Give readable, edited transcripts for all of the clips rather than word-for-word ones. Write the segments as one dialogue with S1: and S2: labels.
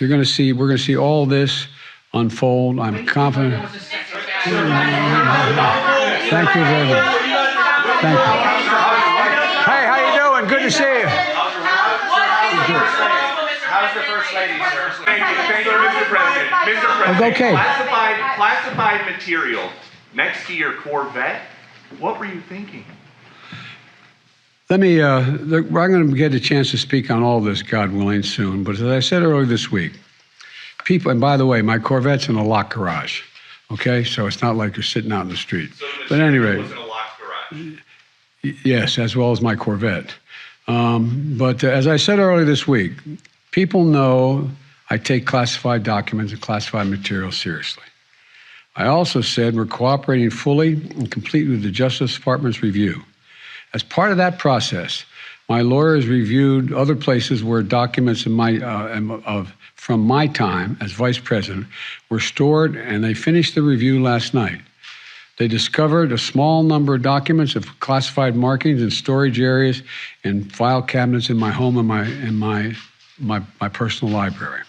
S1: We're going to see all this unfold. I'm confident. Thank you very much. Thank you. Hey, how you doing? Good to see you.
S2: How's the First Lady, sir? Thank you, Mr. President. Mr. President,
S1: Okay.
S2: Classified material next to your Corvette. What were you thinking?
S1: Let me, I'm going to get a chance to speak on all this, God willing, soon. But as I said earlier this week, people, and by the way, my Corvette's in a locked garage, okay? So it's not like you're sitting out in the street.
S2: So
S1: but anyway,
S2: was in a locked garage.
S1: Yes, as well as my Corvette. But as I said earlier this week, people know I take classified documents and classified material seriously. I also said we're cooperating fully and completely with the Justice Department's review. As part of that process, my lawyers reviewed other places where documents from my time as vice president were stored, and they finished the review last night. They discovered a small number of documents of classified markings in storage areas and file cabinets in my home and my personal library.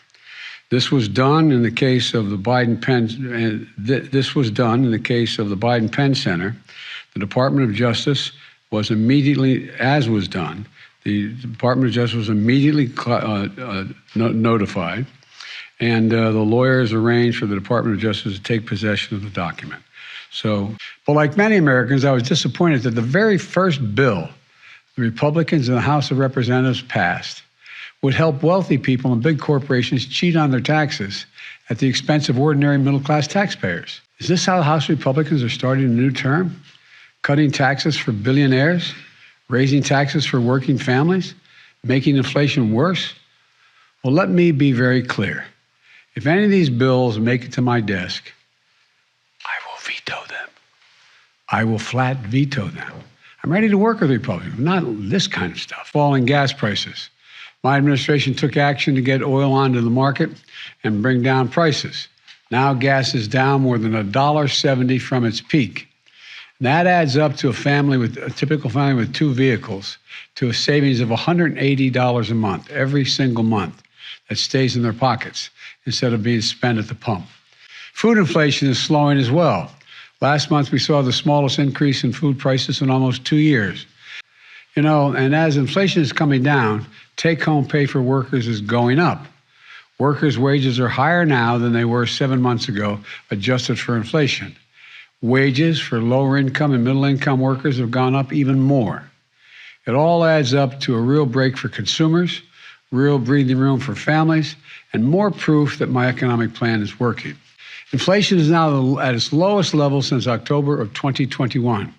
S1: This was done in the case of the Biden Penn. This was done in the case of the Biden Penn Center. The Department of Justice was immediately, as was done, the Department of Justice was immediately notified, and the lawyers arranged for the Department of Justice to take possession of the document. So, but like many Americans, I was disappointed that the very first bill the Republicans in the House of Representatives passed would help wealthy people and big corporations cheat on their taxes at the expense of ordinary middle-class taxpayers. Is this how the House Republicans are starting a new term? Cutting taxes for billionaires, raising taxes for working families, making inflation worse? Well, let me be very clear. If any of these bills make it to my desk, I will veto them. I will flat veto them. I'm ready to work with Republicans, not this kind of stuff. Falling gas prices. My administration took action to get oil onto the market and bring down prices. Now gas is down more than $1.70 from its peak. That adds up to a typical family with 2 vehicles to a savings of $180 a month, every single month, that stays in their pockets instead of being spent at the pump. Food inflation is slowing as well. Last month, we saw the smallest increase in food prices in almost 2 years. You know, and as inflation is coming down, take-home pay for workers is going up. Workers' wages are higher now than they were 7 months ago, adjusted for inflation. Wages for lower income and middle income workers have gone up even more. It all adds up to a real break for consumers, real breathing room for families, and more proof that my economic plan is working. Inflation is now at its lowest level since October of 2021.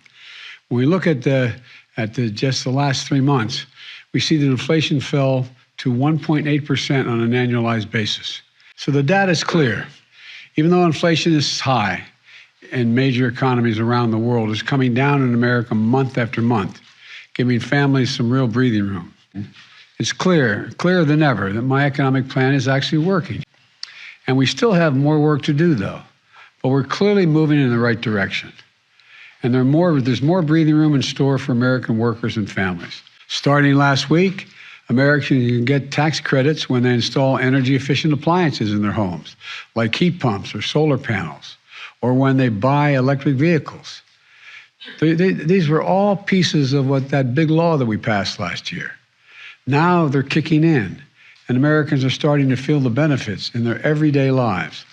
S1: When we look at just the last 3 months, we see that inflation fell to 1.8% on an annualized basis. So the data is clear. Even though inflation is high in major economies around the world, it's coming down in America month after month, giving families some real breathing room. It's clearer than ever, that my economic plan is actually working. And we still have more work to do, though. But we're clearly moving in the right direction. And there's more breathing room in store for American workers and families. Starting last week, Americans can get tax credits when they install energy-efficient appliances in their homes, like heat pumps or solar panels, or when they buy electric vehicles. These were all pieces of that big law that we passed last year. Now they're kicking in, and Americans are starting to feel the benefits in their everyday lives.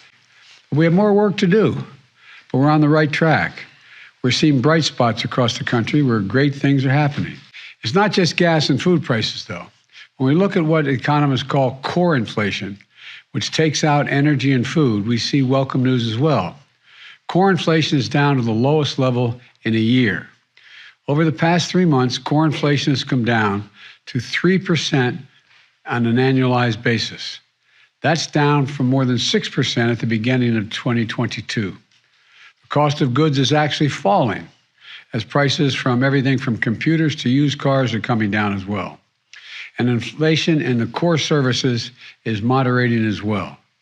S1: We have more work to do, but we're on the right track. We're seeing bright spots across the country where great things are happening. It's not just gas and food prices, though. When we look at what economists call core inflation, which takes out energy and food, we see welcome news as well. Core inflation is down to the lowest level in a year. Over the past 3 months, core inflation has come down to 3% on an annualized basis. That's down from more than 6% at the beginning of 2022. The cost of goods is actually falling, as prices from everything from computers to used cars are coming down as well. And inflation in the core services is moderating as well.